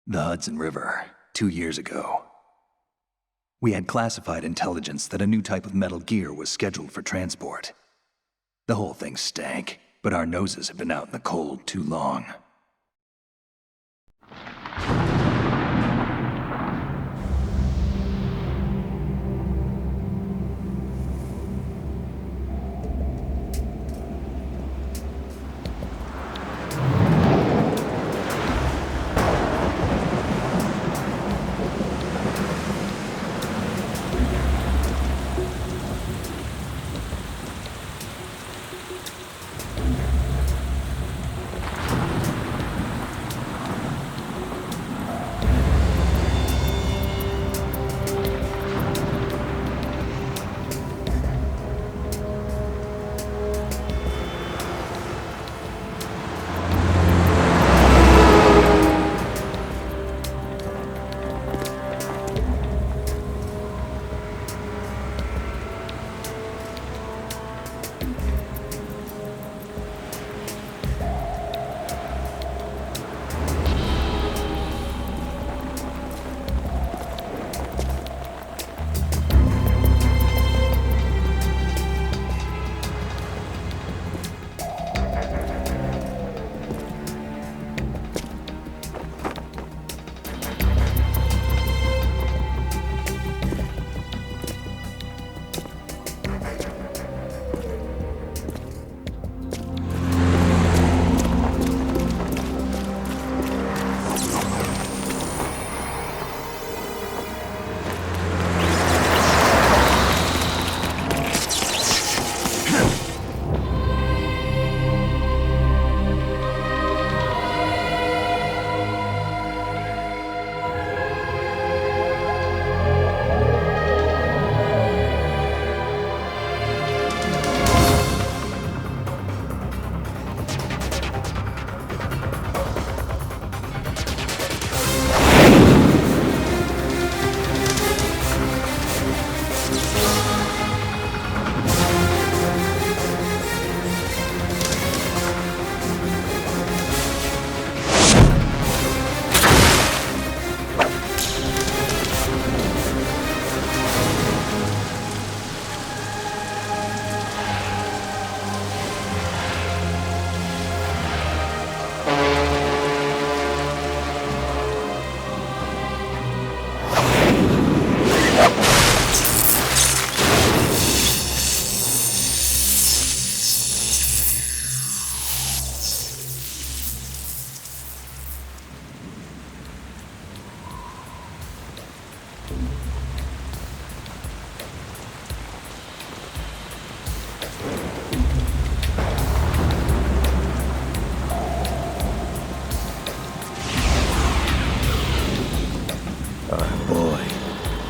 The Hudson River, 2 years ago. We had classified intelligence that a new type of metal gear was scheduled for transport. The whole thing stank, but our noses had been out in the cold too long.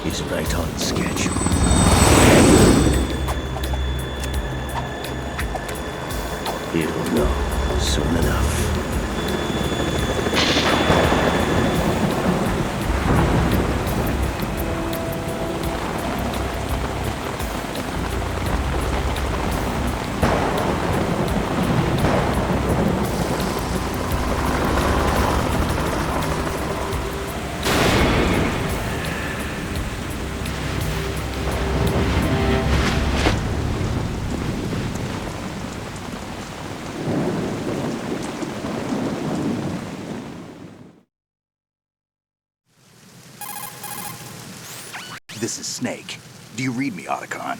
Is right on schedule. He'll know soon enough. This is Snake. Do you read me, Otacon?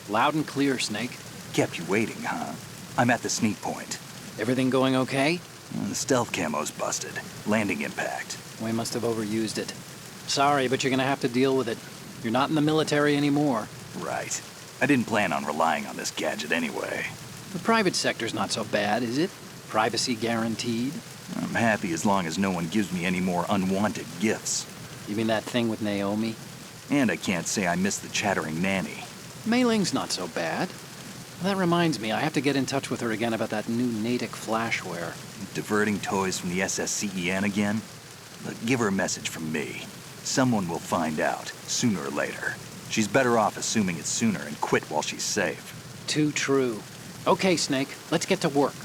Loud and clear, Snake. Kept you waiting, huh? I'm at the sneak point. Everything going okay? The stealth camo's busted. Landing impact. We must have overused it. Sorry, but you're gonna have to deal with it. You're not in the military anymore. Right. I didn't plan on relying on this gadget anyway. The private sector's not so bad, is it? Privacy guaranteed? I'm happy as long as no one gives me any more unwanted gifts. You mean that thing with Naomi? And I can't say I miss the chattering nanny. Mei Ling's not so bad. That reminds me, I have to get in touch with her again about that new Natick flashware. Diverting toys from the SSCEN again? Look, give her a message from me. Someone will find out, sooner or later. She's better off assuming it's sooner and quit while she's safe. Too true. Okay, Snake, let's get to work.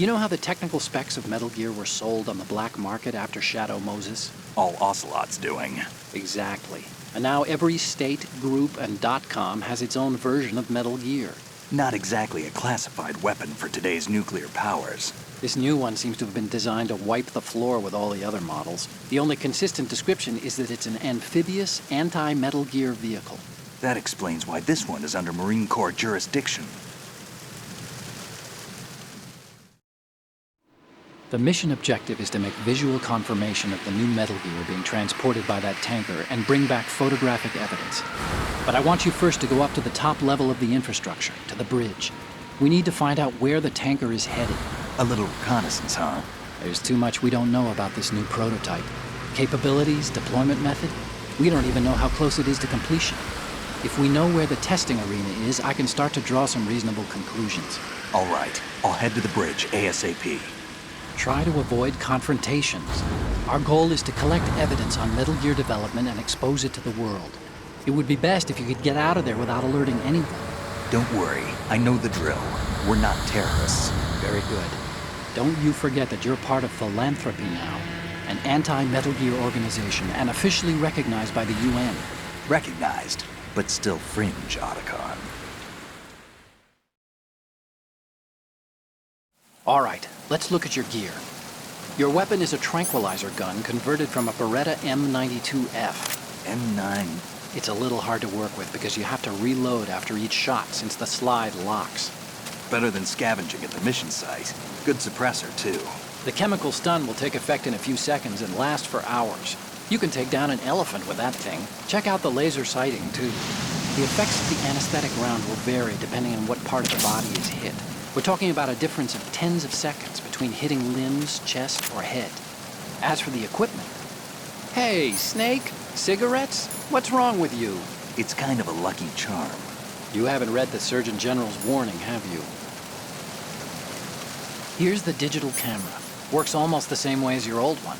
You know how the technical specs of Metal Gear were sold on the black market after Shadow Moses? All Ocelot's doing. Exactly. And now every state, group, and .com has its own version of Metal Gear. Not exactly a classified weapon for today's nuclear powers. This new one seems to have been designed to wipe the floor with all the other models. The only consistent description is that it's an amphibious, anti-Metal Gear vehicle. That explains why this one is under Marine Corps jurisdiction. The mission objective is to make visual confirmation of the new Metal Gear being transported by that tanker and bring back photographic evidence. But I want you first to go up to the top level of the infrastructure, to the bridge. We need to find out where the tanker is headed. A little reconnaissance, huh? There's too much we don't know about this new prototype. Capabilities, deployment method. We don't even know how close it is to completion. If we know where the testing arena is, I can start to draw some reasonable conclusions. All right, I'll head to the bridge ASAP. Try to avoid confrontations. Our goal is to collect evidence on Metal Gear development and expose it to the world. It would be best if you could get out of there without alerting anyone. Don't worry, I know the drill. We're not terrorists. Very good. Don't you forget that you're part of Philanthropy now, an anti-Metal Gear organization and officially recognized by the UN. Recognized, but still fringe, Otacon. All right, let's look at your gear. Your weapon is a tranquilizer gun converted from a Beretta M92F. M9. It's a little hard to work with because you have to reload after each shot since the slide locks. Better than scavenging at the mission site. Good suppressor, too. The chemical stun will take effect in a few seconds and last for hours. You can take down an elephant with that thing. Check out the laser sighting, too. The effects of the anesthetic round will vary depending on what part of the body is hit. We're talking about a difference of tens of seconds between hitting limbs, chest, or head. As for the equipment... Hey, Snake? Cigarettes? What's wrong with you? It's kind of a lucky charm. You haven't read the Surgeon General's warning, have you? Here's the digital camera. Works almost the same way as your old one.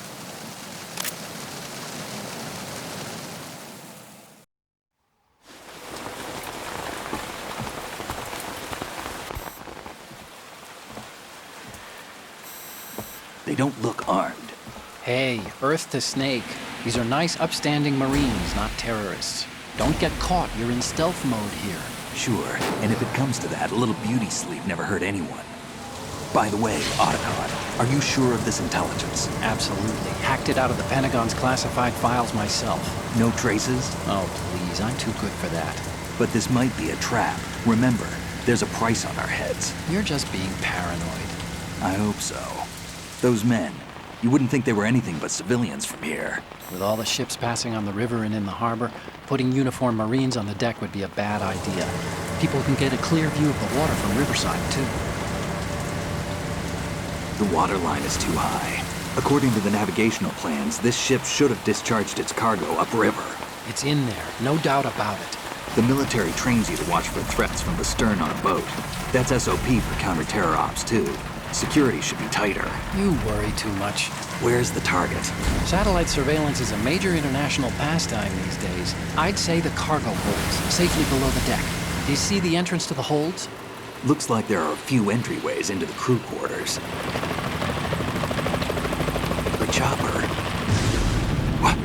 They don't look armed. Hey, Earth to Snake. These are nice, upstanding Marines, not terrorists. Don't get caught. You're in stealth mode here. Sure, and if it comes to that, a little beauty sleep never hurt anyone. By the way, Otacon, are you sure of this intelligence? Absolutely. Hacked it out of the Pentagon's classified files myself. No traces? Oh, please. I'm too good for that. But this might be a trap. Remember, there's a price on our heads. You're just being paranoid. I hope so. Those men, you wouldn't think they were anything but civilians from here. With all the ships passing on the river and in the harbor, putting uniformed Marines on the deck would be a bad idea. People can get a clear view of the water from Riverside, too. The water line is too high. According to the navigational plans, this ship should have discharged its cargo upriver. It's in there, no doubt about it. The military trains you to watch for threats from the stern on a boat. That's SOP for counter-terror ops, too. Security should be tighter. You worry too much. Where's the target? Satellite surveillance is a major international pastime these days. I'd say the cargo holds, safely below the deck. Do you see the entrance to the holds? Looks like there are a few entryways into the crew quarters. The chopper. What?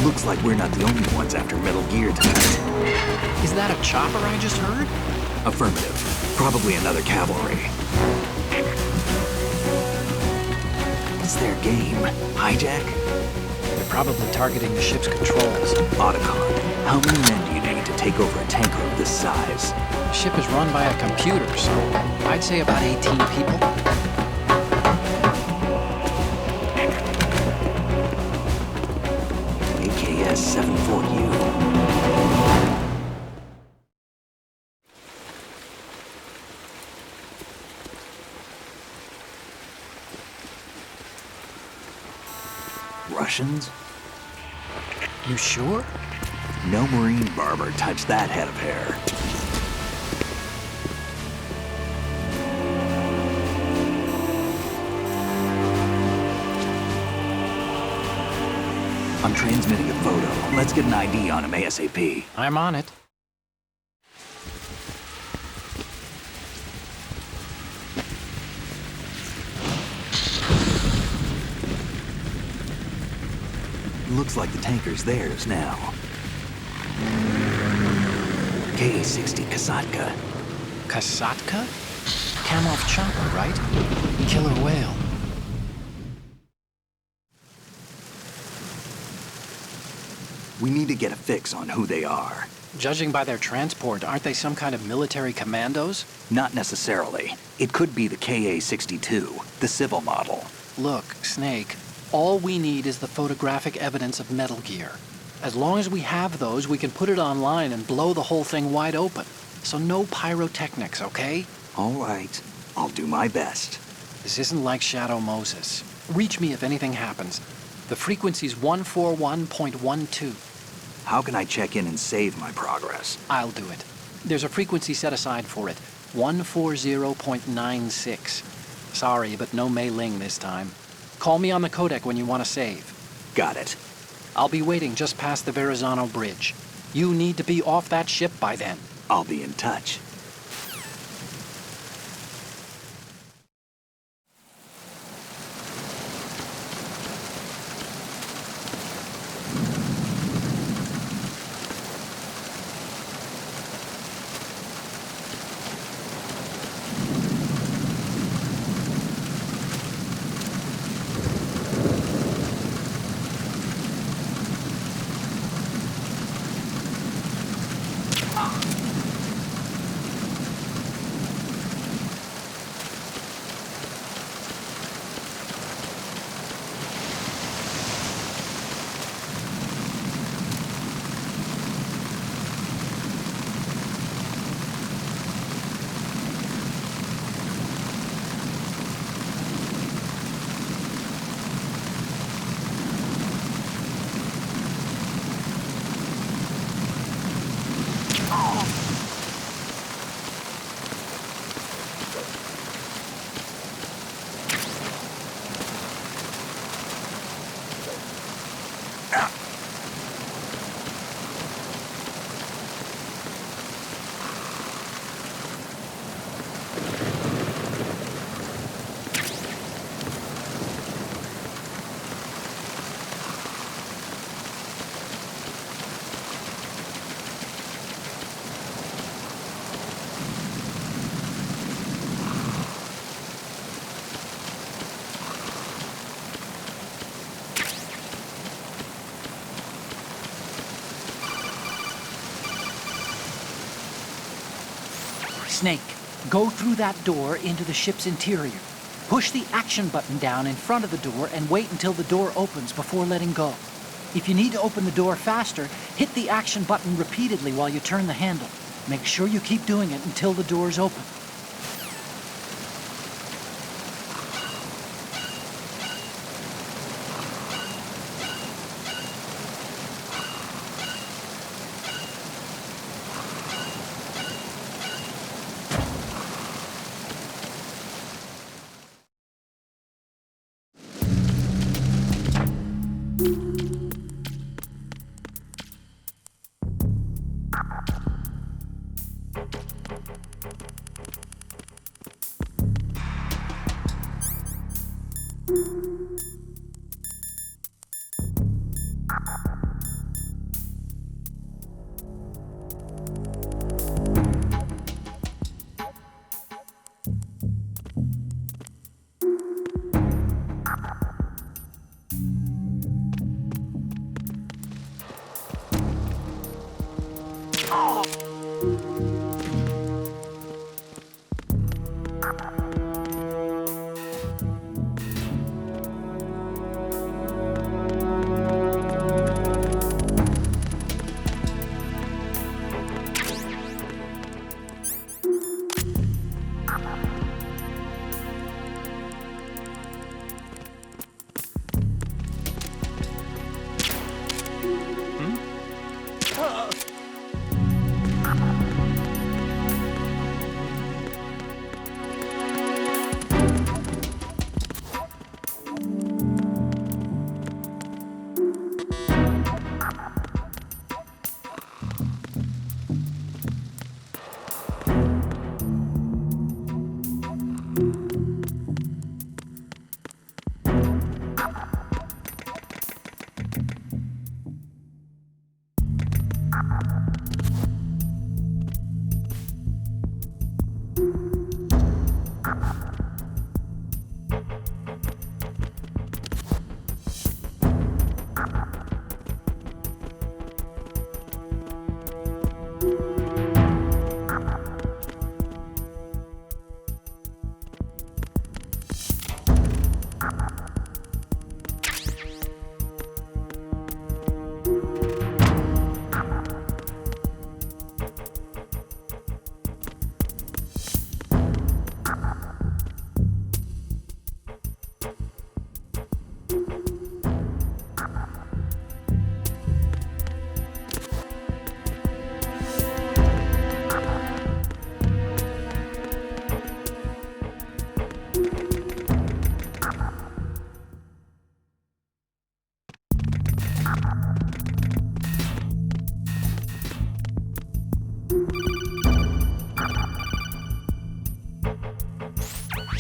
Looks like we're not the only ones after Metal Gear tonight. Is that a chopper I just heard? Affirmative. Probably another cavalry. It's their game. Hijack? They're probably targeting the ship's controls. Otacon, how many men do you need to take over a tanker of this size? The ship is run by a computer, so I'd say about 18 people. AKS 74U. Russians? You sure? No marine barber touched that head of hair. I'm transmitting a photo. Let's get an ID on him ASAP. I'm on it. Looks like the tanker's theirs now. K-60 Kasatka. Kasatka? Kamov chopper, right? Killer whale. We need to get a fix on who they are. Judging by their transport, aren't they some kind of military commandos? Not necessarily. It could be the KA-62, the civil model. Look, Snake, all we need is the photographic evidence of Metal Gear. As long as we have those, we can put it online and blow the whole thing wide open. So no pyrotechnics, okay? All right. I'll do my best. This isn't like Shadow Moses. Reach me if anything happens. The frequency's 141.12. How can I check in and save my progress? I'll do it. There's a frequency set aside for it. 140.96. Sorry, but no Mei Ling this time. Call me on the codec when you want to save. Got it. I'll be waiting just past the Verrazano Bridge. You need to be off that ship by then. I'll be in touch. Snake, go through that door into the ship's interior. Push the action button down in front of the door and wait until the door opens before letting go. If you need to open the door faster, hit the action button repeatedly while you turn the handle. Make sure you keep doing it until the door's open.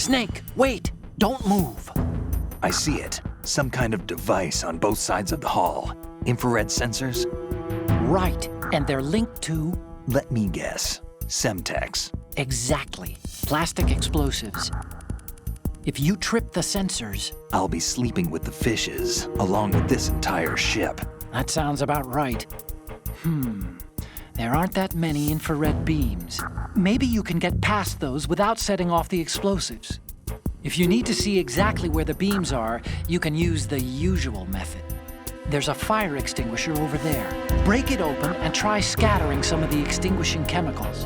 Snake, wait! Don't move! I see it. Some kind of device on both sides of the hall. Infrared sensors? Right, and they're linked to... Let me guess. Semtex. Exactly. Plastic explosives. If you trip the sensors... I'll be sleeping with the fishes, along with this entire ship. That sounds about right. There aren't that many infrared beams. Maybe you can get past those without setting off the explosives. If you need to see exactly where the beams are, you can use the usual method. There's a fire extinguisher over there. Break it open and try scattering some of the extinguishing chemicals.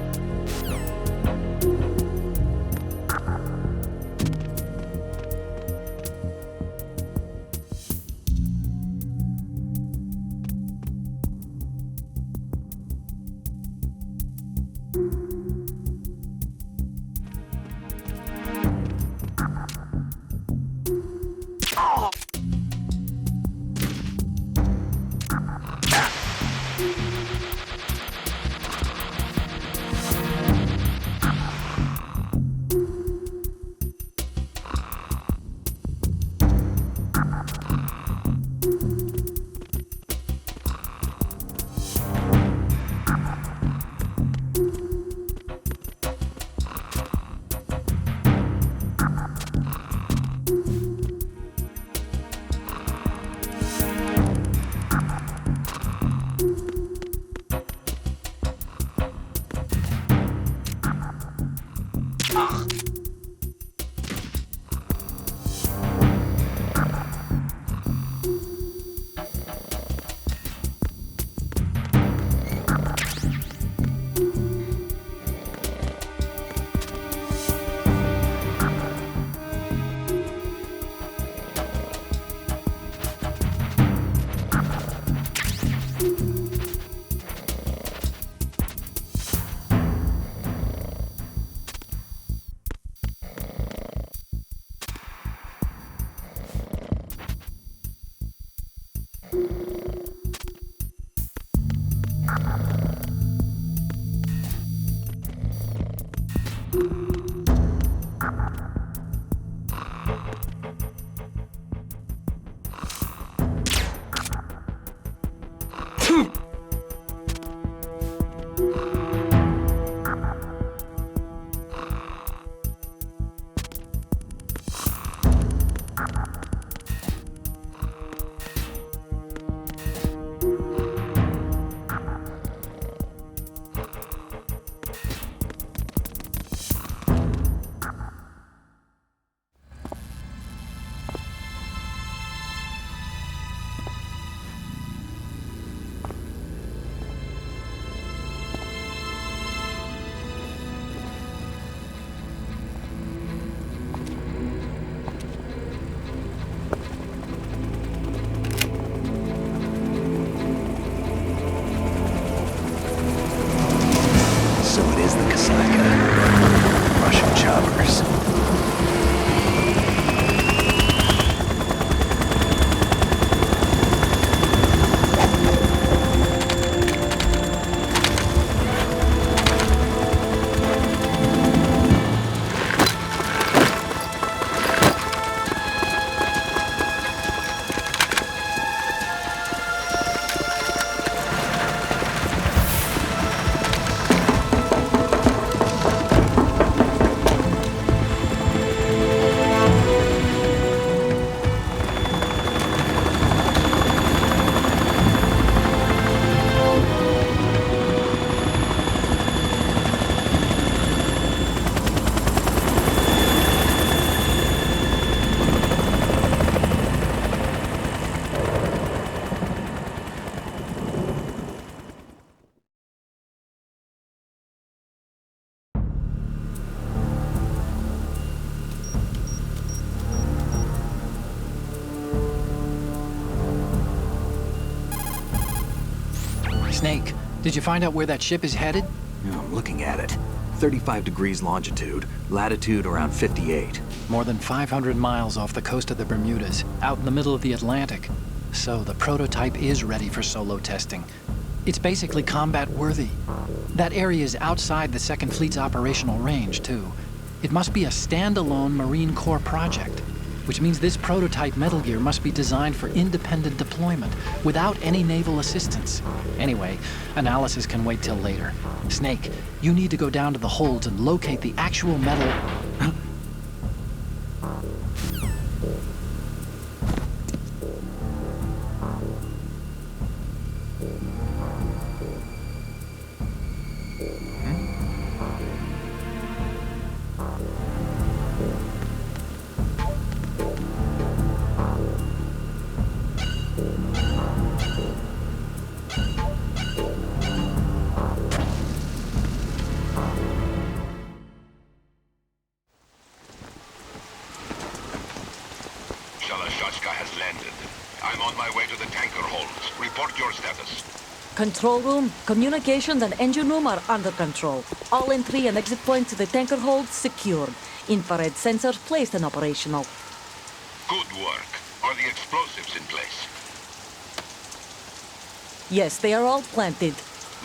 Snake, did you find out where that ship is headed? Yeah, I'm looking at it. 35 degrees longitude, latitude around 58. More than 500 miles off the coast of the Bermudas, out in the middle of the Atlantic. So the prototype is ready for solo testing. It's basically combat worthy. That area is outside the Second Fleet's operational range, too. It must be a standalone Marine Corps project, which means this prototype Metal Gear must be designed for independent deployment without any naval assistance. Anyway, analysis can wait till later. Snake, you need to go down to the holds and locate the actual metal... Shalashashka has landed. I'm on my way to the tanker holds. Report your status. Control room, communications and engine room are under control. All entry and exit points to the tanker hold secured. Infrared sensors placed and operational. Good work. Are the explosives in place? Yes, they are all planted.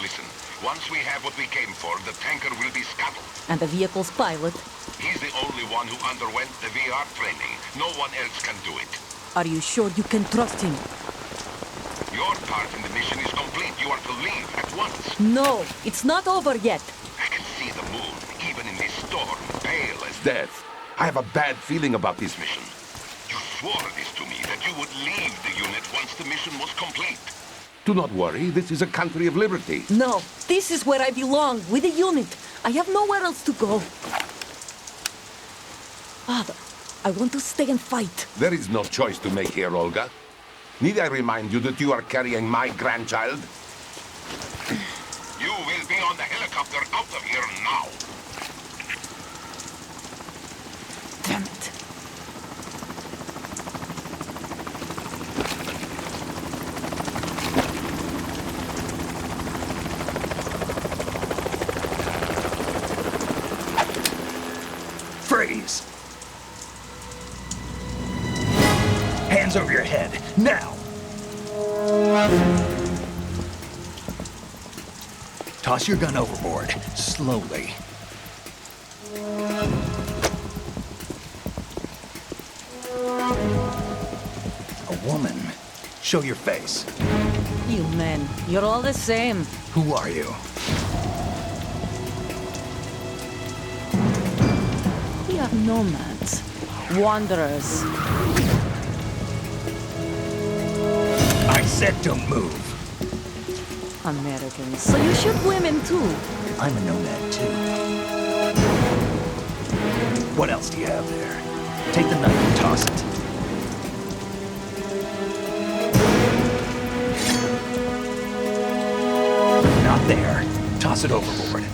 Listen, once we have what we came for, the tanker will be scuttled. And the vehicle's pilot. He's the only one who underwent the VR training. No one else can do it. Are you sure you can trust him? Your part in the mission is complete. You are to leave at once. No, it's not over yet. I can see the moon, even in this storm, pale as death. I have a bad feeling about this mission. You swore this to me, that you would leave the unit once the mission was complete. Do not worry, this is a country of liberty. No, this is where I belong, with the unit. I have nowhere else to go. Father, I want to stay and fight. There is no choice to make here, Olga. Need I remind you that you are carrying my grandchild? You will be on the helicopter out of here now. Damn it. Freeze! Hands over your head, now! Toss your gun overboard, slowly. A woman. Show your face. You men, you're all the same. Who are you? We are nomads. Wanderers. I said don't move. Americans. So you shoot women too. I'm a nomad too. What else do you have there? Take the knife and toss it. Not there. Toss it overboard.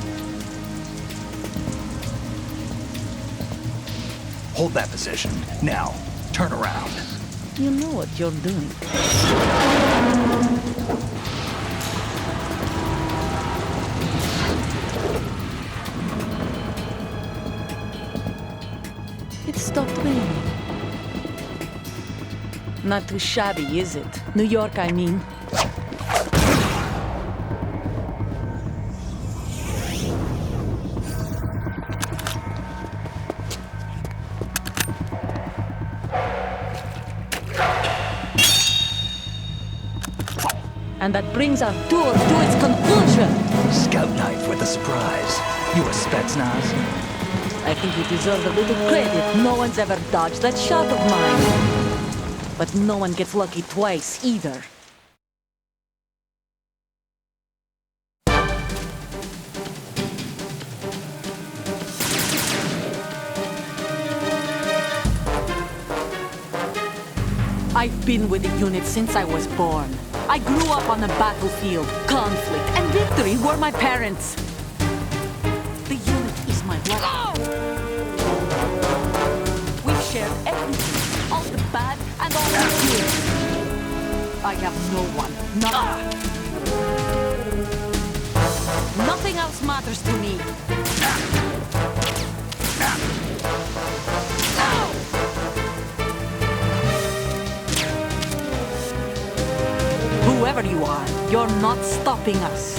Hold that position. Now, turn around. You know what you're doing. It stopped raining. Not too shabby, is it? New York, I mean. And that brings our tour to its conclusion. Scout knife with a surprise. You a Spetsnaz? I think you deserve a little credit. No one's ever dodged that shot of mine. But no one gets lucky twice, either. I've been with the unit since I was born. I grew up on the battlefield. Conflict and victory were my parents. The unit is my life. We've shared everything. All the bad and all the good. I have no one. Nothing. Nothing else matters to me. Whoever you are, you're not stopping us.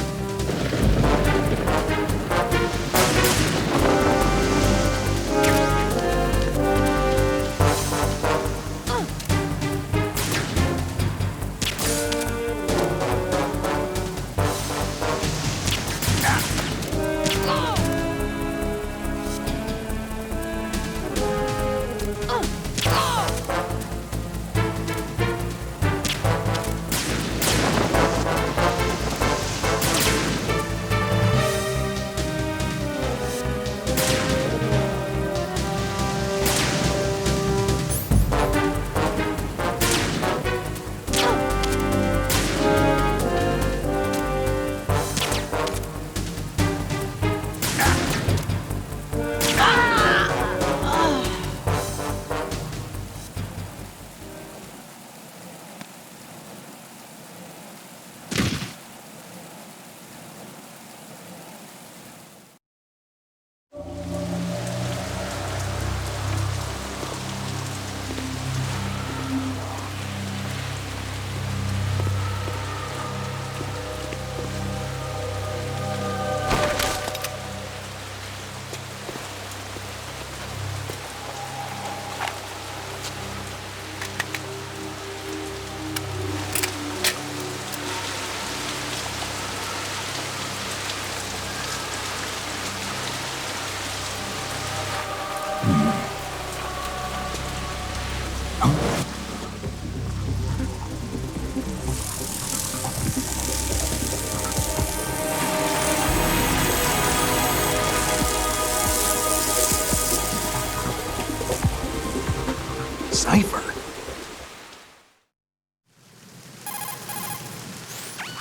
Cipher?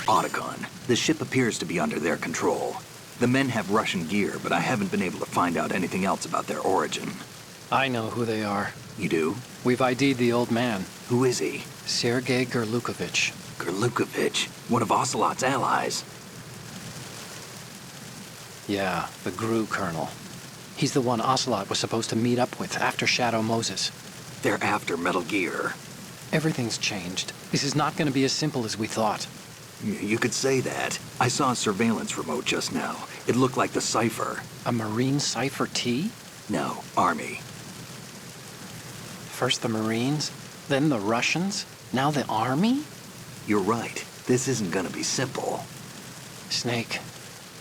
Otacon, the ship appears to be under their control. The men have Russian gear, but I haven't been able to find out anything else about their origin. I know who they are. You do? We've ID'd the old man, Who is he? Sergei Gerlukovich. Gerlukovich, one of Ocelot's allies. Yeah, the GRU colonel. He's the one Ocelot was supposed to meet up with after Shadow Moses. They're after Metal Gear. Everything's changed. This is not going to be as simple as we thought. You could say that. I saw a surveillance remote just now. It looked like the Cipher. A Marine Cipher T? No, Army. First the Marines, then the Russians, now the Army? You're right. This isn't gonna be simple. Snake,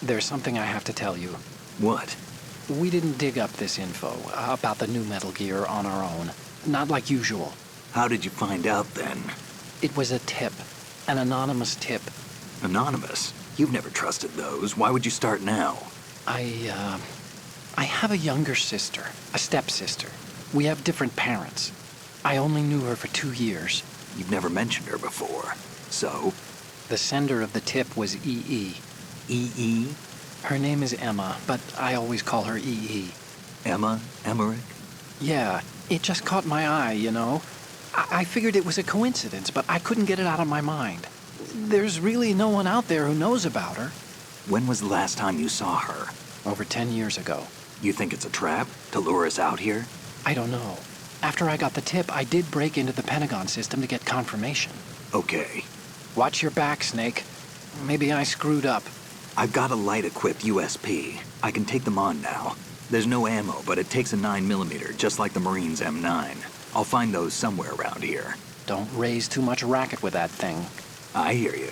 there's something I have to tell you. What? We didn't dig up this info about the new Metal Gear on our own. Not like usual. How did you find out then? It was a tip. An anonymous tip. Anonymous? You've never trusted those. Why would you start now? I have a younger sister, a stepsister. We have different parents. I only knew her for 2 years. You've never mentioned her before. So? The sender of the tip was EE. EE? Her name is Emma, but I always call her EE. Emma? Emmerich? Yeah, it just caught my eye, you know? I figured it was a coincidence, but I couldn't get it out of my mind. There's really no one out there who knows about her. When was the last time you saw her? Over 10 years ago. You think it's a trap to lure us out here? I don't know. After I got the tip, I did break into the Pentagon system to get confirmation. Okay. Watch your back, Snake. Maybe I screwed up. I've got a light-equipped USP. I can take them on now. There's no ammo, but it takes a 9mm, just like the Marines' M9. I'll find those somewhere around here. Don't raise too much racket with that thing. I hear you.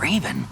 Raven?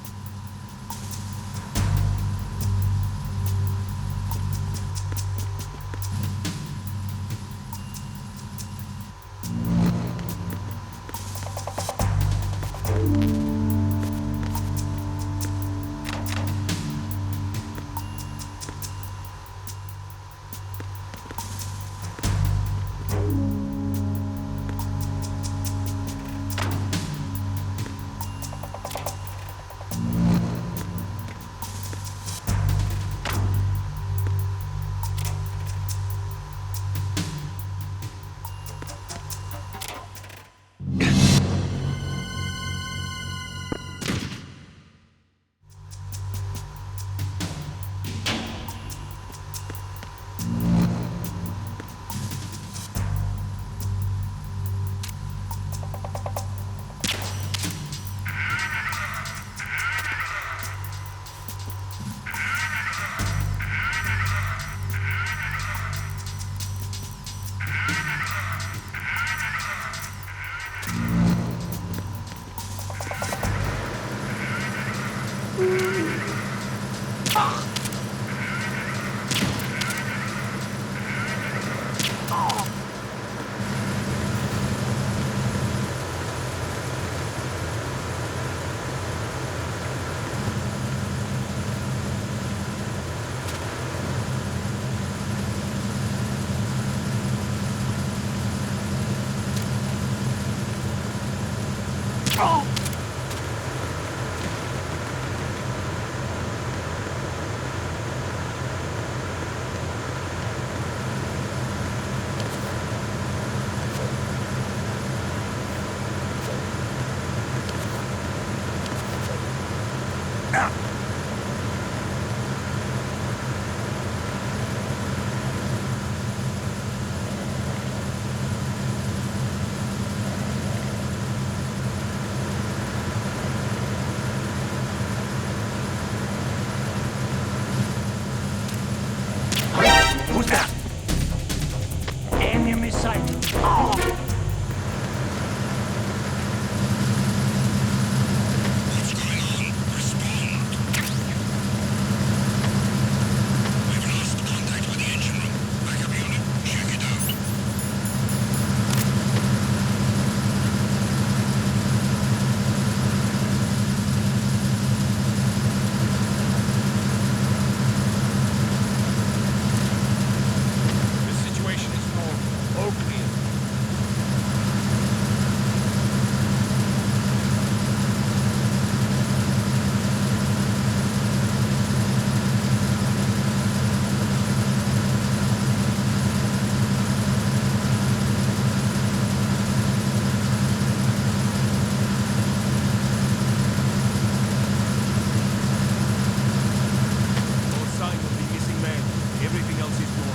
Who's that? Enemy sight. The situation is normal. All clear. No sign of the missing man. Everything else is normal.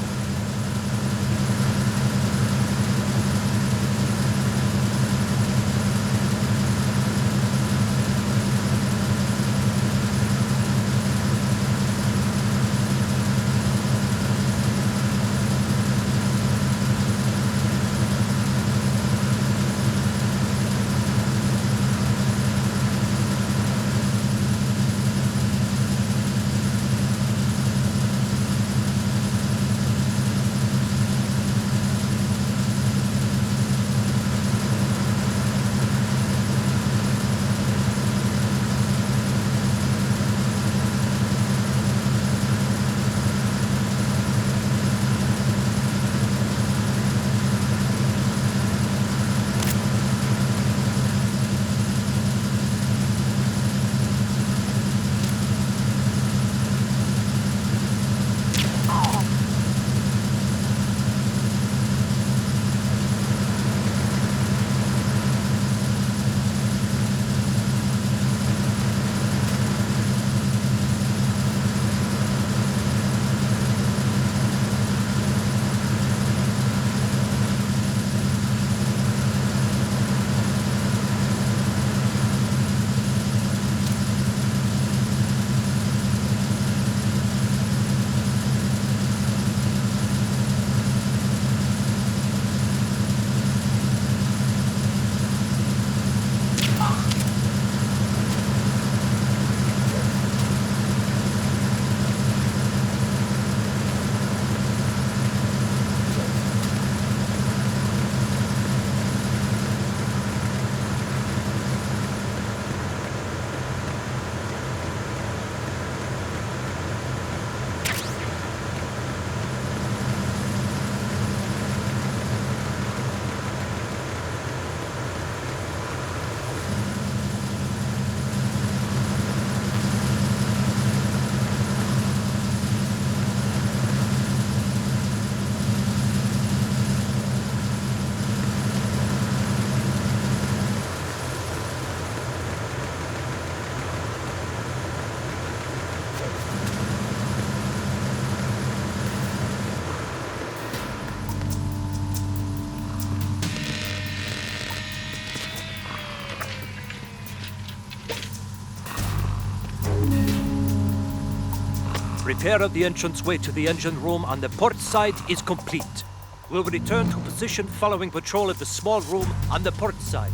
Repair of the entranceway to the engine room on the port side is complete. We'll return to position following patrol of the small room on the port side.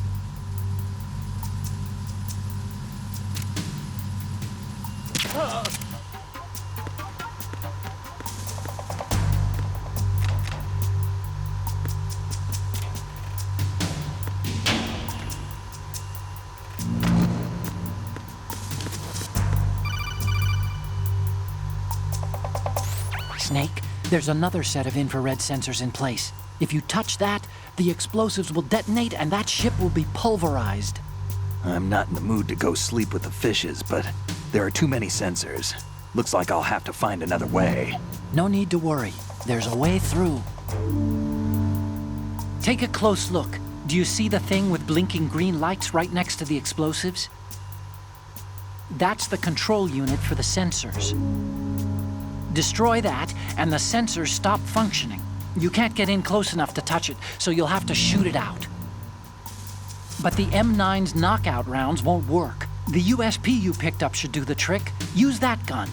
Snake, there's another set of infrared sensors in place. If you touch that, the explosives will detonate and that ship will be pulverized. I'm not in the mood to go sleep with the fishes, but there are too many sensors. Looks like I'll have to find another way. No need to worry. There's a way through. Take a close look. Do you see the thing with blinking green lights right next to the explosives? That's the control unit for the sensors. Destroy that, and the sensors stop functioning. You can't get in close enough to touch it, so you'll have to shoot it out. But the M9's knockout rounds won't work. The USP you picked up should do the trick. Use that gun.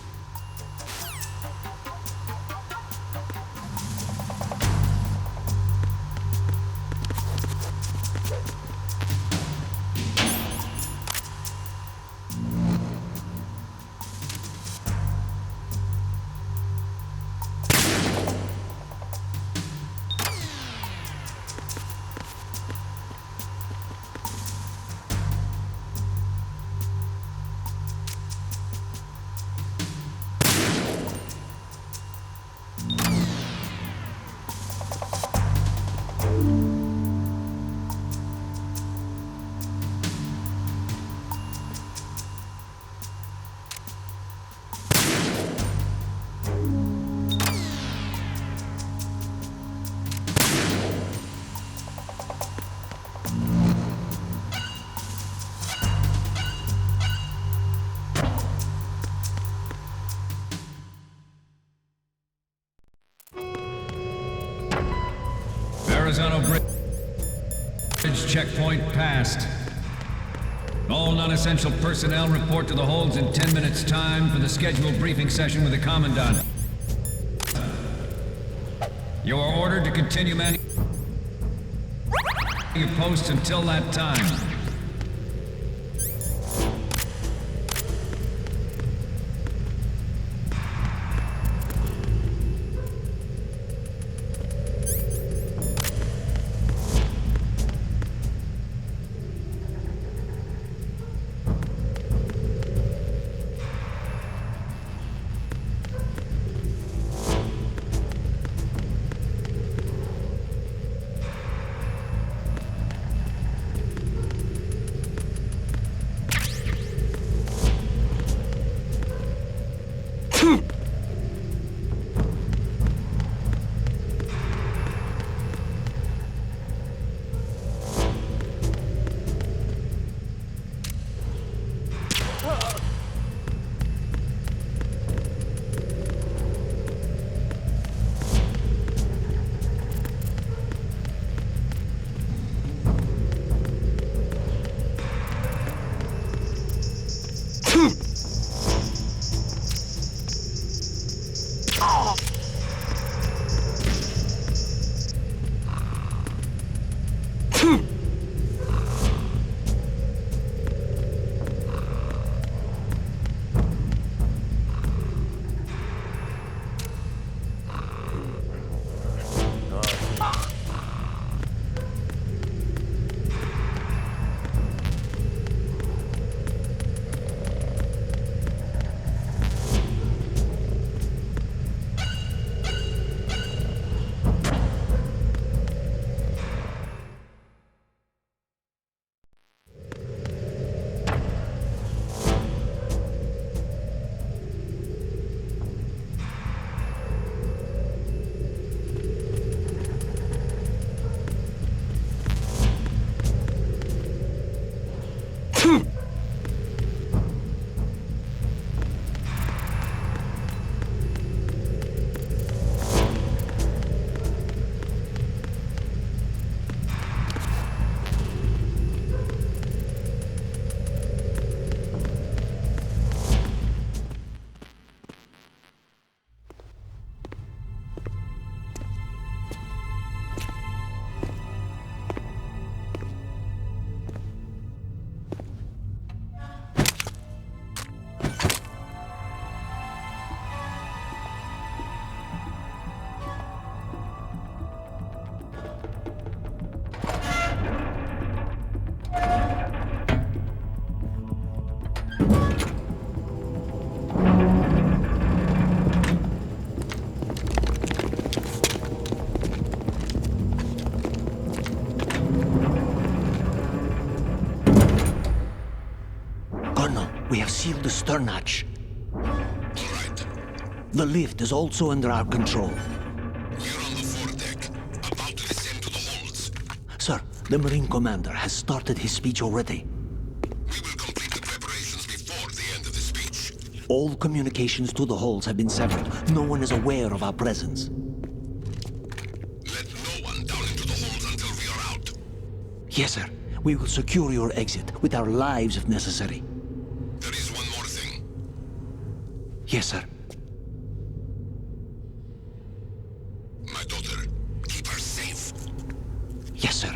Verrazano Bridge checkpoint passed. All non-essential personnel report to the holds in 10 minutes' time for the scheduled briefing session with the Commandant. You are ordered to continue manning your posts until that time. We have sealed the stern hatch. All right. The lift is also under our control. We're on the foredeck, about to descend to the holds. Sir, the Marine Commander has started his speech already. We will complete the preparations before the end of the All communications to the holds have been severed. No one is aware of our presence. Let no one down into the holes until we are out. Yes, sir. We will secure your exit, with our lives if necessary. There is one more thing. Yes, sir. My daughter, keep her safe. Yes, sir.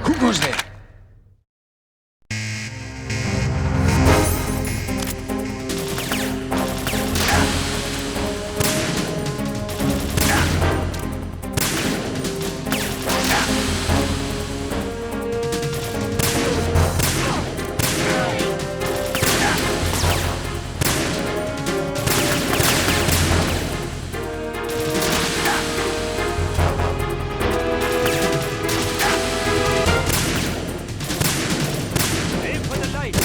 Who goes there? Aim for the light.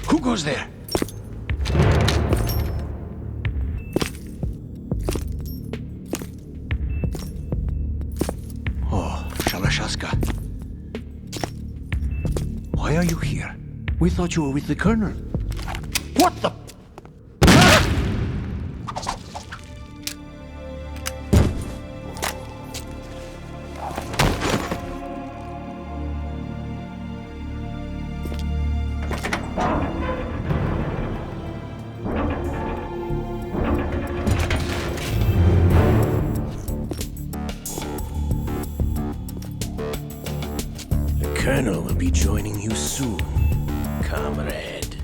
Who goes there? Oh, Shalashaska. Why are you here? We thought you were with the Colonel. What the? The Colonel will be joining you soon, comrade.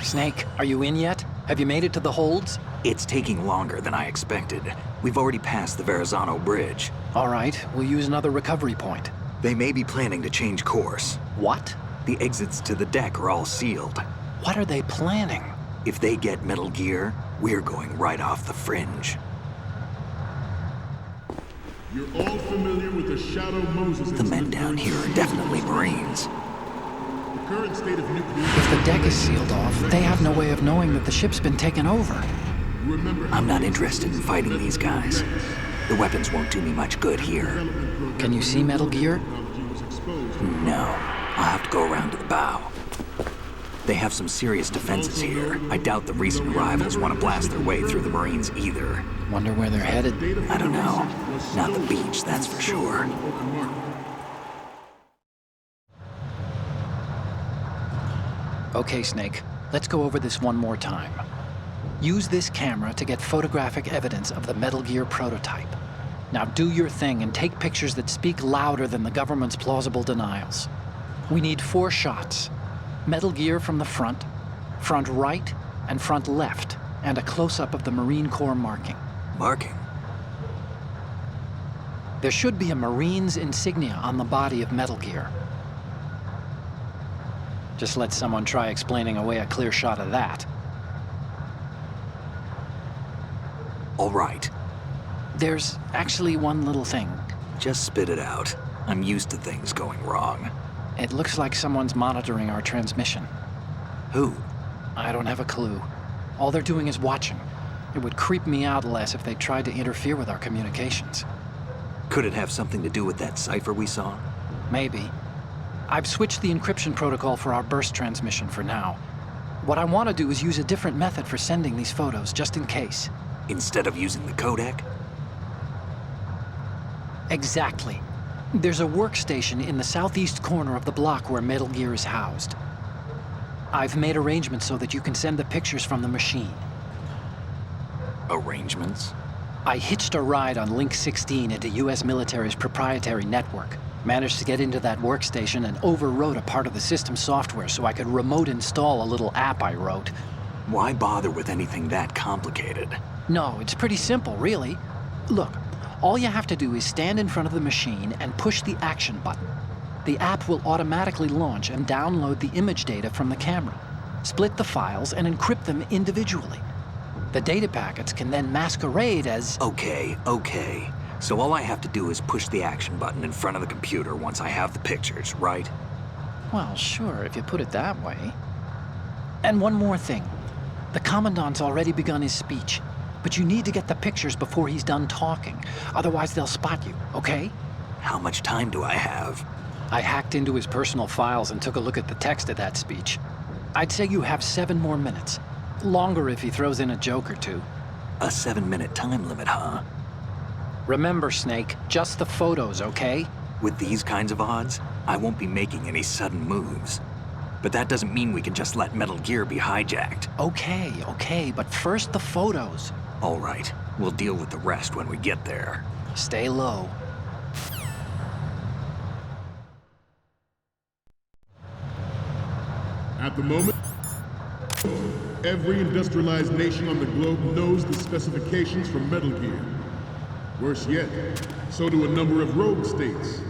Snake, are you in yet? Have you made it to the holds? It's taking longer than I expected. We've already passed the Verrazano Bridge. All right, we'll use another recovery point. They may be planning to change course. What? The exits to the deck are all sealed. What are they planning? If they get Metal Gear, we're going right off the fringe. You're all familiar with the Shadow Moses The men down here are definitely Marines. The current state of nuclear... If the deck is sealed off, they have no way of knowing that the ship's been taken over. Remember, I'm not interested in fighting these guys. The weapons won't do me much good here. Can you see Metal Gear? No. I'll have to go around to the bow. They have some serious defenses here. I doubt the recent arrivals want to blast their way through the Marines either. Wonder where they're headed. I don't know. Not the beach, that's for sure. Okay, Snake. Let's go over this one more time. Use this camera to get photographic evidence of the Metal Gear prototype. Now do your thing and take pictures that speak louder than the government's plausible denials. We need 4 shots. Metal Gear from the front right, and front left, and a close-up of the Marine Corps marking. Marking? There should be a Marine's insignia on the body of Metal Gear. Just let someone try explaining away a clear shot of that. All right. There's actually one little thing. Just spit it out. I'm used to things going wrong. It looks like someone's monitoring our transmission. Who? I don't have a clue. All they're doing is watching. It would creep me out less if they tried to interfere with our communications. Could it have something to do with that cipher we saw? Maybe. I've switched the encryption protocol for our burst transmission for now. What I want to do is use a different method for sending these photos, just in case. Instead of using the codec? Exactly. There's a workstation in the southeast corner of the block where Metal Gear is housed. I've made arrangements so that you can send the pictures from the machine. Arrangements? I hitched a ride on Link 16 into US military's proprietary network. Managed to get into that workstation and overwrote a part of the system software so I could remote install a little app I wrote. Why bother with anything that complicated? No, it's pretty simple, really. Look, all you have to do is stand in front of the machine and push the action button. The app will automatically launch and download the image data from the camera, split the files, and encrypt them individually. The data packets can then masquerade as... Okay. So all I have to do is push the action button in front of the computer once I have the pictures, right? Well, sure, if you put it that way. And one more thing. The Commandant's already begun his speech, but you need to get the pictures before he's done talking. Otherwise, they'll spot you, okay? How much time do I have? I hacked into his personal files and took a look at the text of that speech. I'd say you have 7 more minutes. Longer if he throws in a joke or two. A 7-minute time limit, huh? Remember, Snake, just the photos, okay? With these kinds of odds, I won't be making any sudden moves. But that doesn't mean we can just let Metal Gear be hijacked. Okay, but first the photos. All right, we'll deal with the rest when we get there. Stay low. At the moment, every industrialized nation on the globe knows the specifications for Metal Gear. Worse yet, so do a number of rogue states.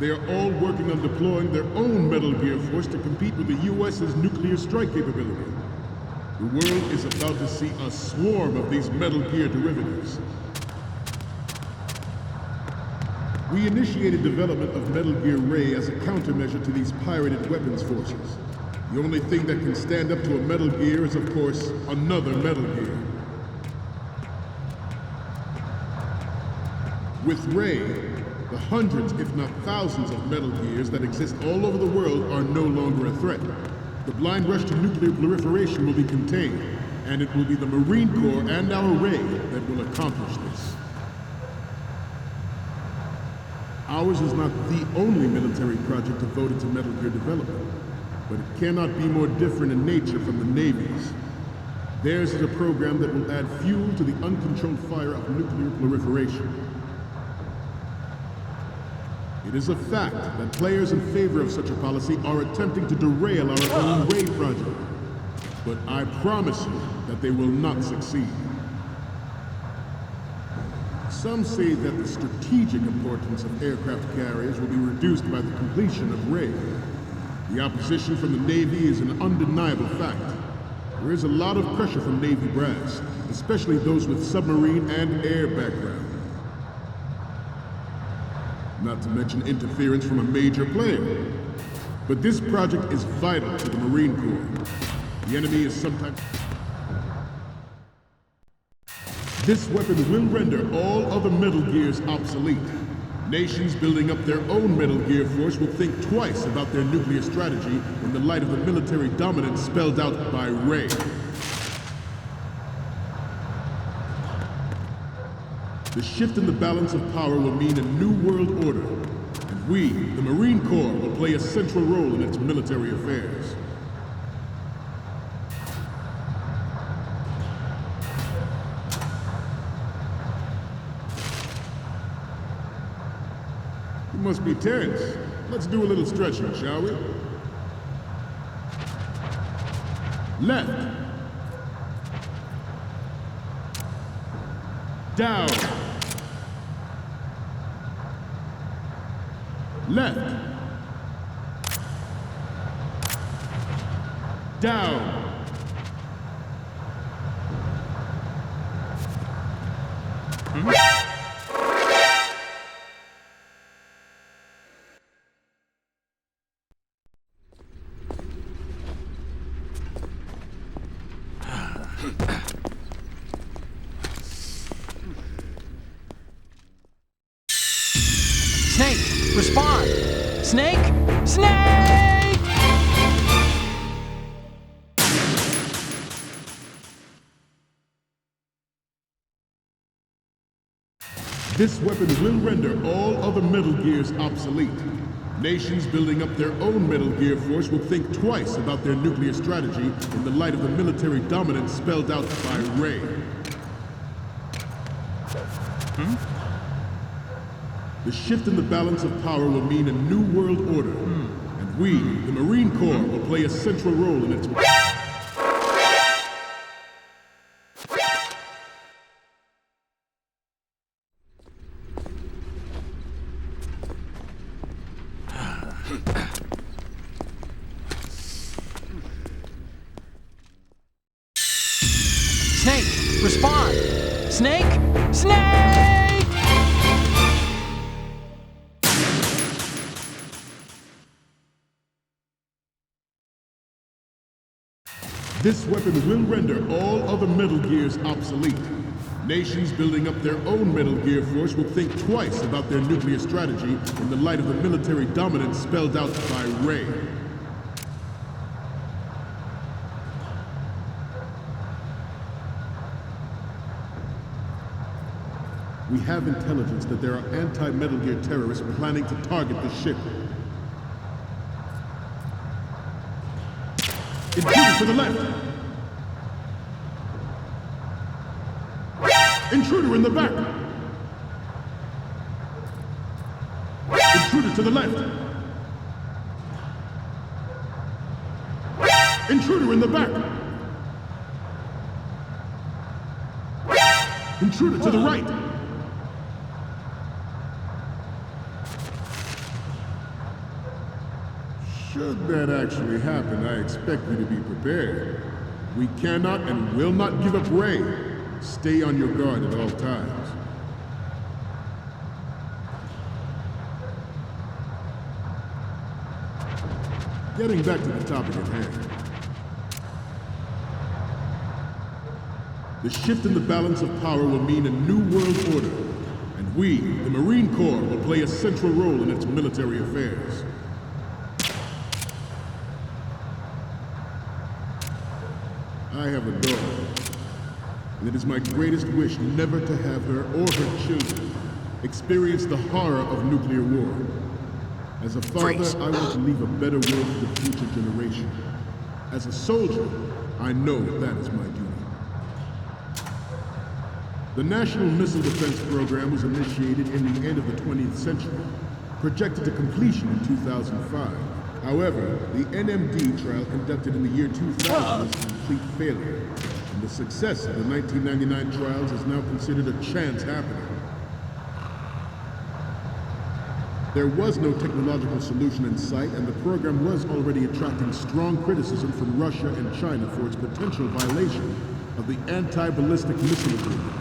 They are all working on deploying their own Metal Gear force to compete with the US's nuclear strike capability. The world is about to see a swarm of these Metal Gear derivatives. We initiated development of Metal Gear Ray as a countermeasure to these pirated weapons forces. The only thing that can stand up to a Metal Gear is, of course, another Metal Gear. With Ray, the hundreds, if not thousands, of Metal Gears that exist all over the world are no longer a threat. The blind rush to nuclear proliferation will be contained, and it will be the Marine Corps and our Ray that will accomplish this. Ours is not the only military project devoted to Metal Gear development, but it cannot be more different in nature from the Navy's. Theirs is a program that will add fuel to the uncontrolled fire of nuclear proliferation. It is a fact that players in favor of such a policy are attempting to derail our own Ray project. But I promise you that they will not succeed. Some say that the strategic importance of aircraft carriers will be reduced by the completion of Ray. The opposition from the Navy is an undeniable fact. There is a lot of pressure from Navy brass, especially those with submarine and air background. Not to mention interference from a major player. But this project is vital to the Marine Corps. The enemy is sometimes... This weapon will render all other Metal Gears obsolete. Nations building up their own Metal Gear force will think twice about their nuclear strategy in the light of the military dominance spelled out by Ray. The shift in the balance of power will mean a new world order, and we, the Marine Corps, will play a central role in its military affairs. You must be tense. Let's do a little stretching, shall we? Left. Down. Left. down. Snake, respond! Snake! Snake! This weapon will render all other Metal Gears obsolete. Nations building up their own Metal Gear force will think twice about their nuclear strategy in the light of the military dominance spelled out by Ray. The shift in the balance of power will mean a new world order, and we, the Marine Corps, will play a central role in its... Snake, respond! Snake! Snake! This weapon will render all other Metal Gears obsolete. Nations building up their own Metal Gear force will think twice about their nuclear strategy in the light of the military dominance spelled out by Ray. We have intelligence that there are anti-Metal Gear terrorists planning to target the ship. Intruder to the left! Intruder in the back! Intruder to the left! Intruder in the back! Intruder to the right! Should that actually happen, I expect you to be prepared. We cannot and will not give up Ray. Stay on your guard at all times. Getting back to the topic at hand. The shift in the balance of power will mean a new world order, and we, the Marine Corps, will play a central role in its military affairs. I have a daughter, and it is my greatest wish never to have her or her children experience the horror of nuclear war. As a father, I want to leave a better world for the future generation. As a soldier, I know that is my duty. The National Missile Defense Program was initiated in the end of the 20th century, projected to completion in 2005. However, the NMD trial conducted in the year 2000 was a complete failure, and the success of the 1999 trials is now considered a chance happening. There was no technological solution in sight, and the program was already attracting strong criticism from Russia and China for its potential violation of the anti-ballistic missile agreement.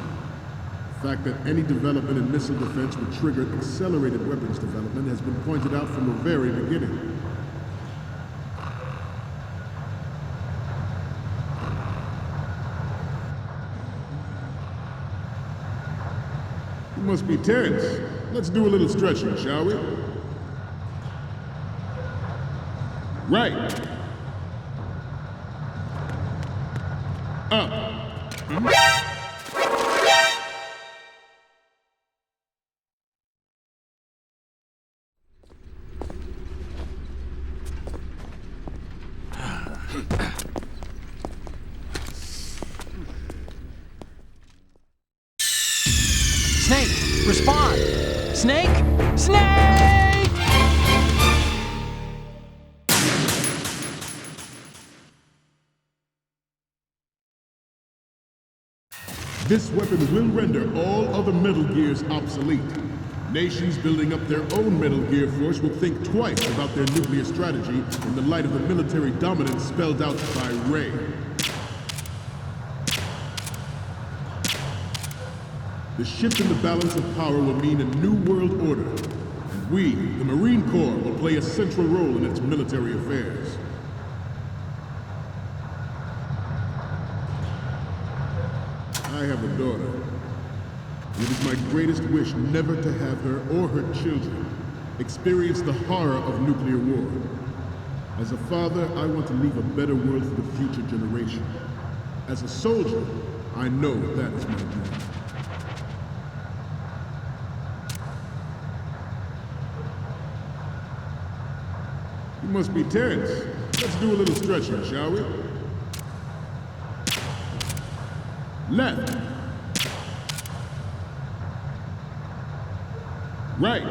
The fact that any development in missile defense would trigger accelerated weapons development has been pointed out from the very beginning. You must be tense. Let's do a little stretching, shall we? Right. Up. Snake, respond! Snake! Snake! This weapon will render all other Metal Gears obsolete. Nations building up their own Metal Gear force will think twice about their nuclear strategy in the light of the military dominance spelled out by Ray. The shift in the balance of power will mean a new world order, and we, the Marine Corps, will play a central role in its military affairs. I have a daughter. It is my greatest wish never to have her or her children experience the horror of nuclear war. As a father, I want to leave a better world for the future generation. As a soldier, I know that is my duty. You must be tense. Let's do a little stretching, shall we? Left. Right.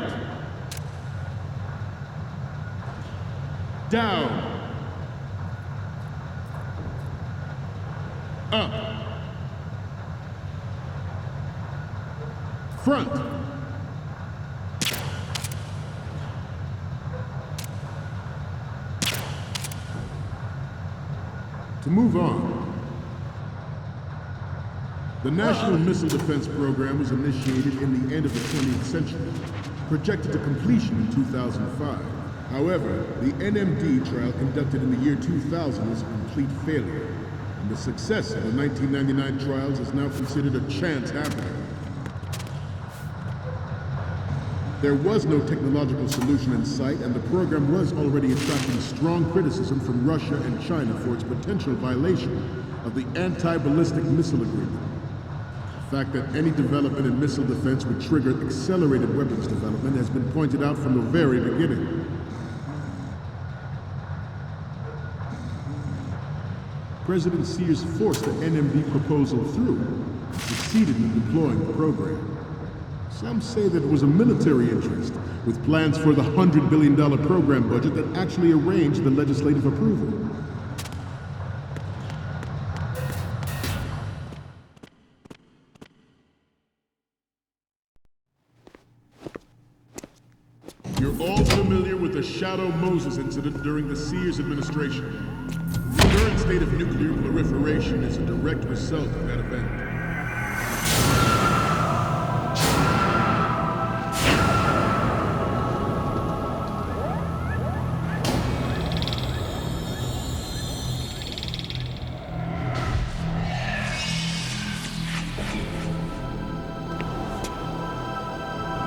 Down. Up. Front. To move on. The National Missile Defense Program was initiated in the end of the 20th century, projected to completion in 2005. However, the NMD trial conducted in the year 2000 was a complete failure, and the success of the 1999 trials is now considered a chance happening. There was no technological solution in sight, and the program was already attracting strong criticism from Russia and China for its potential violation of the Anti-Ballistic Missile Agreement. The fact that any development in missile defense would trigger accelerated weapons development has been pointed out from the very beginning. President Sears forced the NMD proposal through and succeeded in deploying the program. Some say that it was a military interest, with plans for the $100 billion program budget that actually arranged the legislative approval. You're all familiar with the Shadow Moses incident during the Sears administration. The current state of nuclear proliferation is a direct result of that event.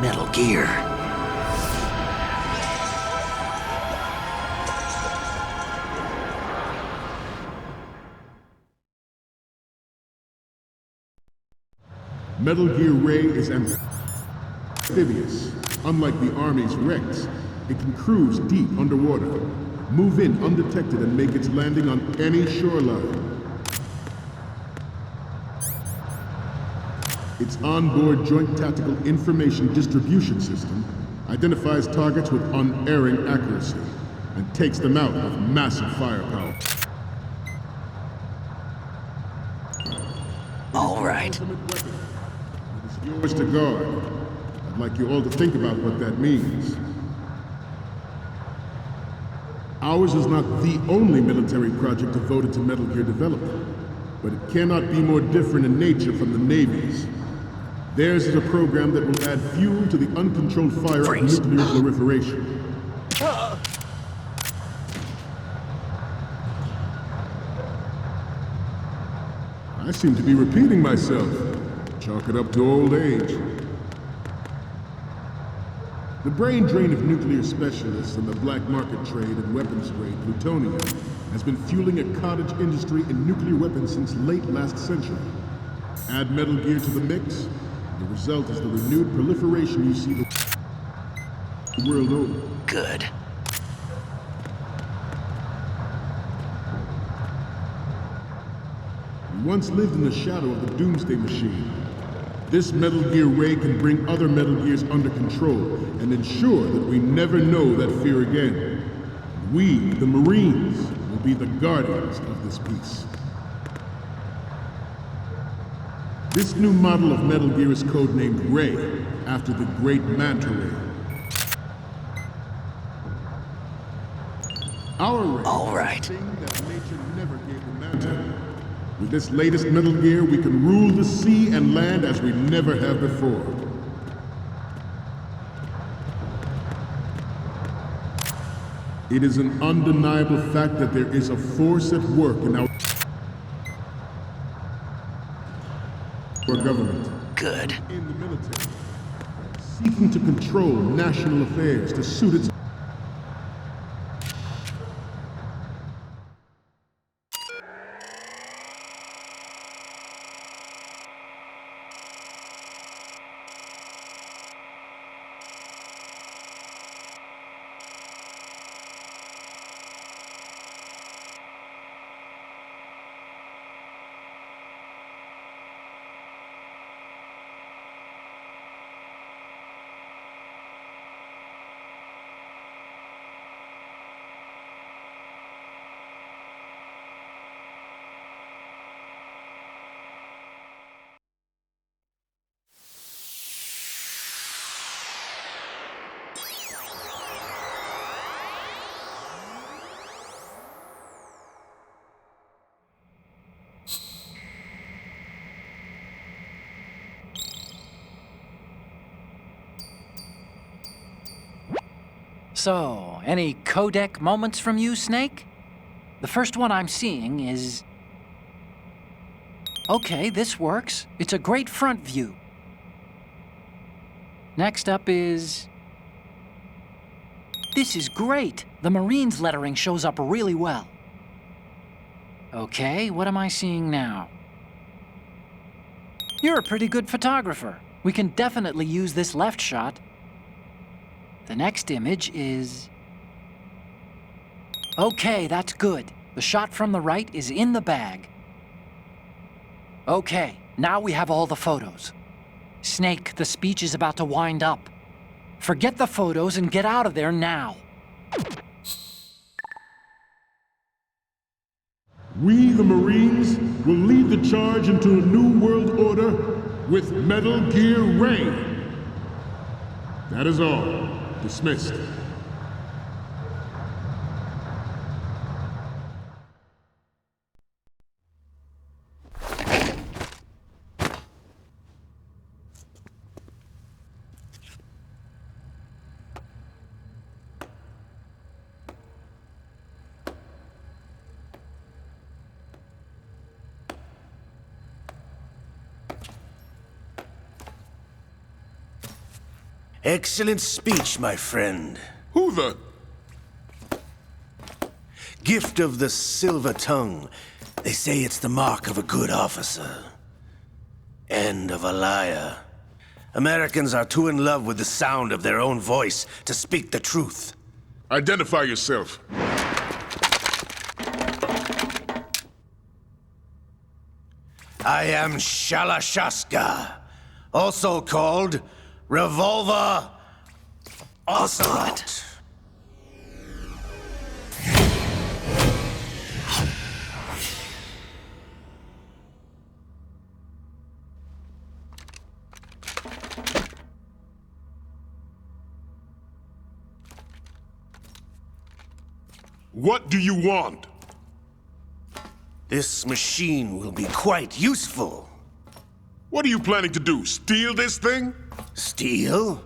Metal Gear. Metal Gear Ray is amphibious. Unlike the Army's Rex, it can cruise deep underwater, move in undetected, and make its landing on any shoreline. Its onboard Joint Tactical Information Distribution System identifies targets with unerring accuracy and takes them out with massive firepower. All right. It's yours to guard. I'd like you all to think about what that means. Ours is not the only military project devoted to Metal Gear development, but it cannot be more different in nature from the Navy's. Theirs is a program that will add fuel to the uncontrolled fire of nuclear proliferation. I seem to be repeating myself. Chalk it up to old age. The brain drain of nuclear specialists and the black market trade in weapons grade plutonium has been fueling a cottage industry in nuclear weapons since late last century. Add Metal Gear to the mix, the result is the renewed proliferation you see the world over. Good. We once lived in the shadow of the Doomsday Machine. This Metal Gear Ray can bring other Metal Gears under control and ensure that we never know that fear again. We, the Marines, will be the guardians of this peace. This new model of Metal Gear is codenamed Ray, after the great Manta Ray. Our Ray All right. is a thing that nature never gave the Manta. With this latest Metal Gear, we can rule the sea and land as we never have before. It is an undeniable fact that there is a force at work in our government. Good. In the military, seeking to control national affairs to suit its So, any codec moments from you, Snake? The first one I'm seeing is... Okay, this works. It's a great front view. Next up is... This is great. The Marines lettering shows up really well. Okay, what am I seeing now? You're a pretty good photographer. We can definitely use this left shot. The next image is... Okay, that's good. The shot from the right is in the bag. Okay, now we have all the photos. Snake, the speech is about to wind up. Forget the photos and get out of there now. We, the Marines, will lead the charge into a new world order with Metal Gear Ray. That is all. Dismissed. Excellent speech, my friend. Who the... Gift of the silver tongue. They say it's the mark of a good officer. And of a liar. Americans are too in love with the sound of their own voice to speak the truth. Identify yourself. I am Shalashaska, also called Revolver Ocelot. What do you want? This machine will be quite useful. What are you planning to do? Steal this thing? Steal?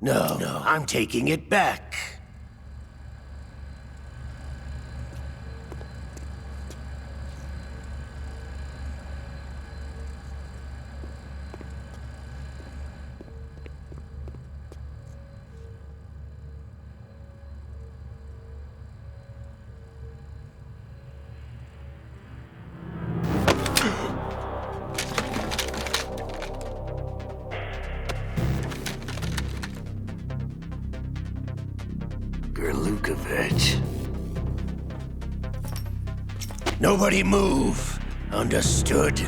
No, I'm taking it back. Gerlukovich. Nobody move. Understood?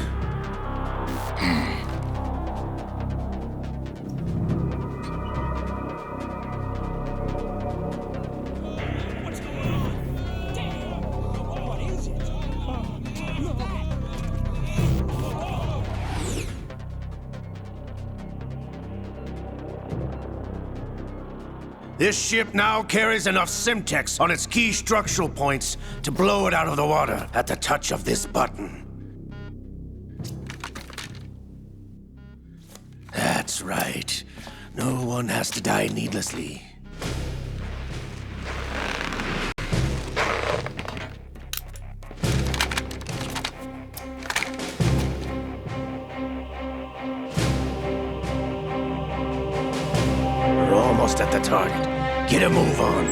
This ship now carries enough Simtex on its key structural points to blow it out of the water at the touch of this button. That's right. No one has to die needlessly. We're almost at the target. Get a move on.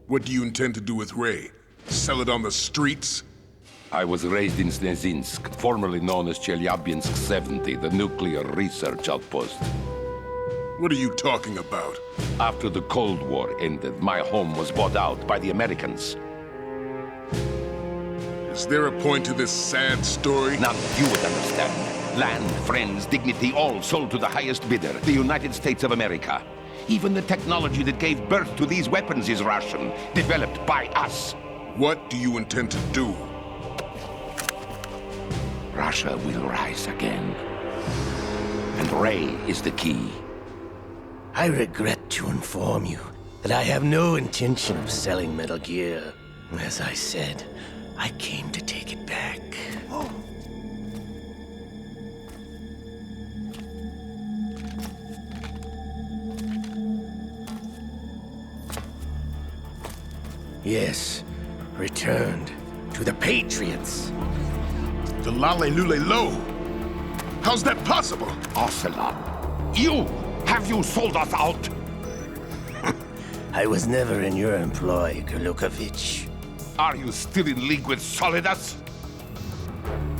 What do you intend to do with Ray? Sell it on the streets? I was raised in Snezinsk, formerly known as Chelyabinsk 70, the nuclear research outpost. What are you talking about? After the Cold War ended, my home was bought out by the Americans. Is there a point to this sad story? None you would understand. Land, friends, dignity, all sold to the highest bidder, the United States of America. Even the technology that gave birth to these weapons is Russian, developed by us. What do you intend to do? Russia will rise again. And Ray is the key. I regret to inform you that I have no intention of selling Metal Gear. As I said, I came to take it back. Yes, returned to the Patriots. The Lale Lule Lo? How's that possible? Ocelot, have you sold us out? I was never in your employ, Gurlukovich. Are you still in league with Solidus?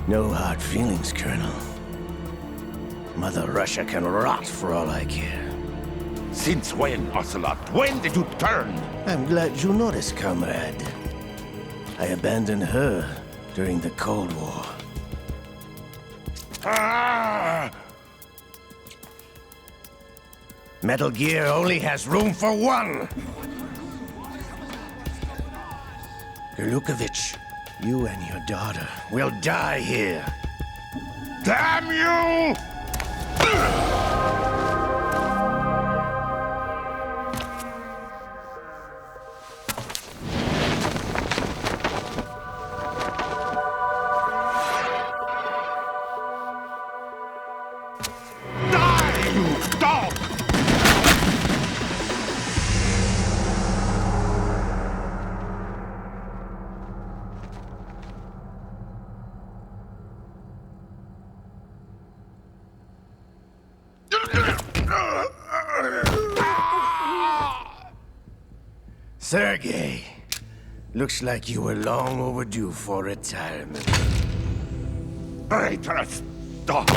No hard feelings, Colonel. Mother Russia can rot for all I care. Since when, Ocelot? When did you turn? I'm glad you noticed, comrade. I abandoned her during the Cold War. Ah! Metal Gear only has room for one! Gurlukovich, you and your daughter will die here. Damn you! Sergei, looks like you were long overdue for retirement. Traitorous dog!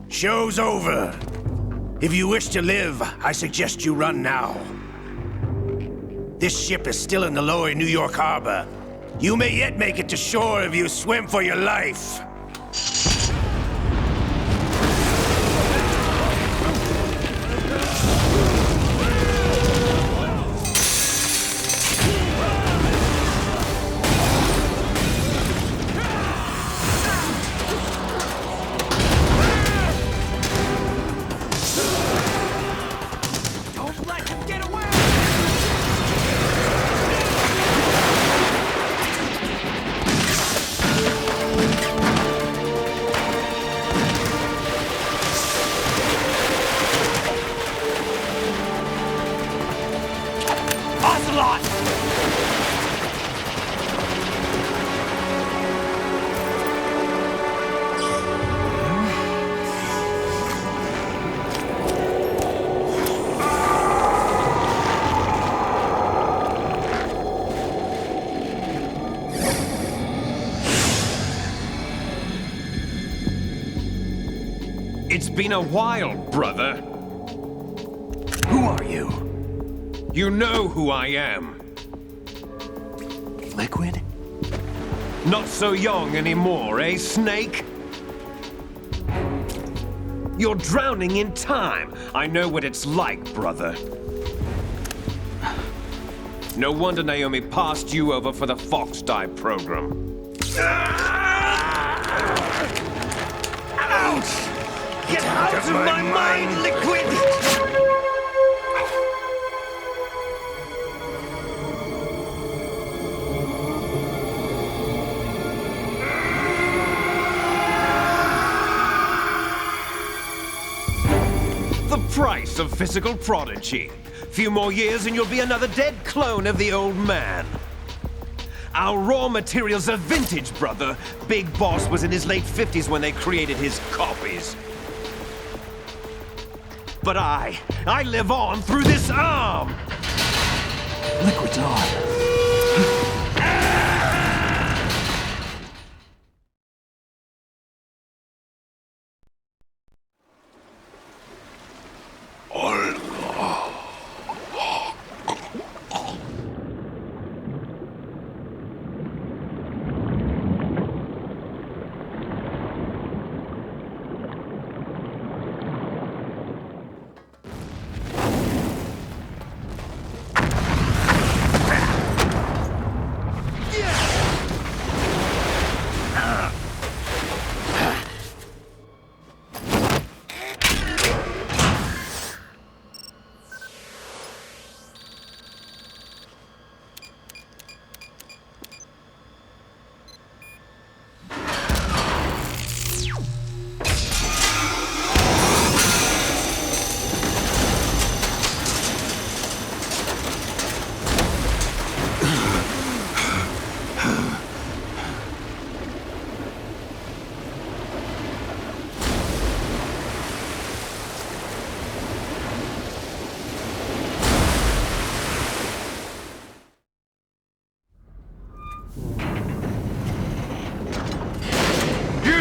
Show's over. If you wish to live, I suggest you run now. This ship is still in the lower New York harbor. You may yet make it to shore if you swim for your life. been a while, brother. Who are you? You know who I am. Liquid? Not so young anymore, eh, Snake? You're drowning in time. I know what it's like, brother. No wonder Naomi passed you over for the Fox Die program. Ouch! Get out of my mind, Liquid! The price of physical prodigy. Few more years and you'll be another dead clone of the old man. Our raw materials are vintage, brother. Big Boss was in his late 50s when they created his copies. But I live on through this arm! Liquid's on.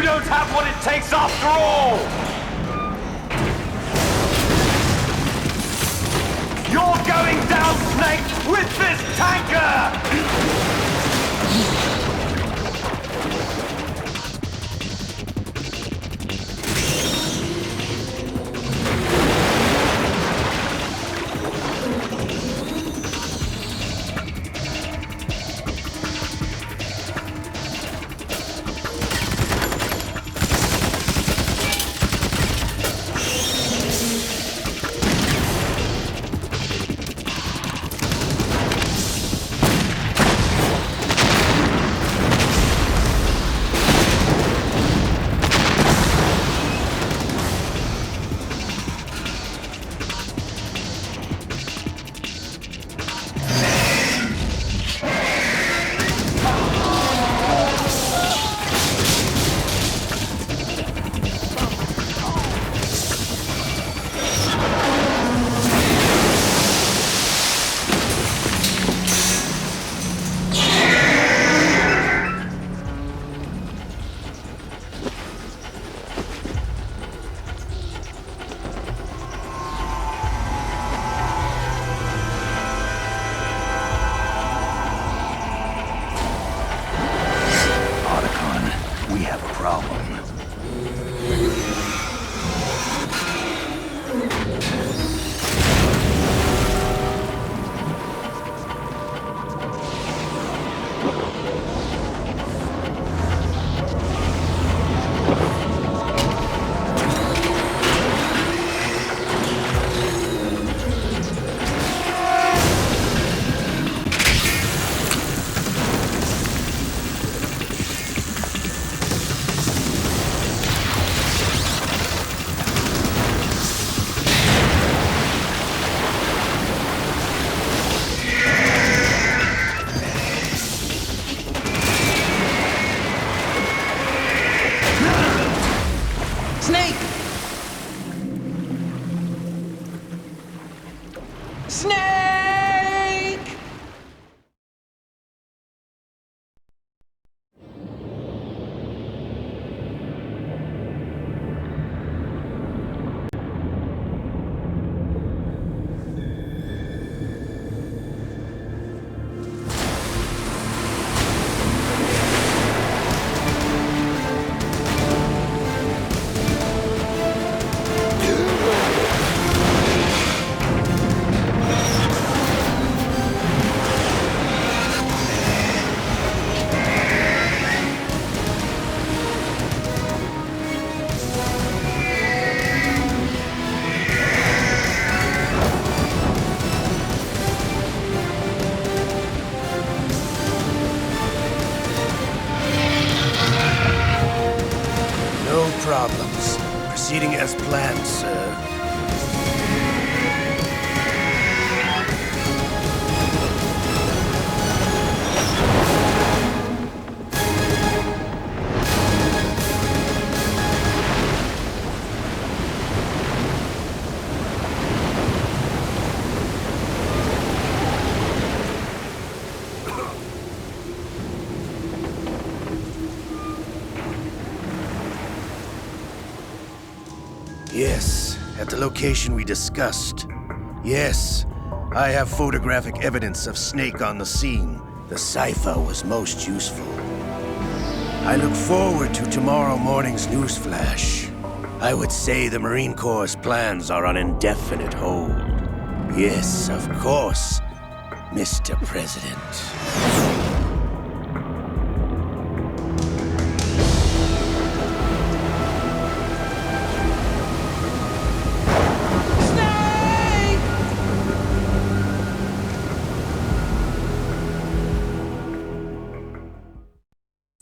Don't have what it takes after all! You're going down, Snake, with this tanker! plan, sir. Yes, at the location we discussed. Yes, I have photographic evidence of Snake on the scene. The cipher was most useful. I look forward to tomorrow morning's newsflash. I would say the Marine Corps' plans are on indefinite hold. Yes, of course, Mr. President.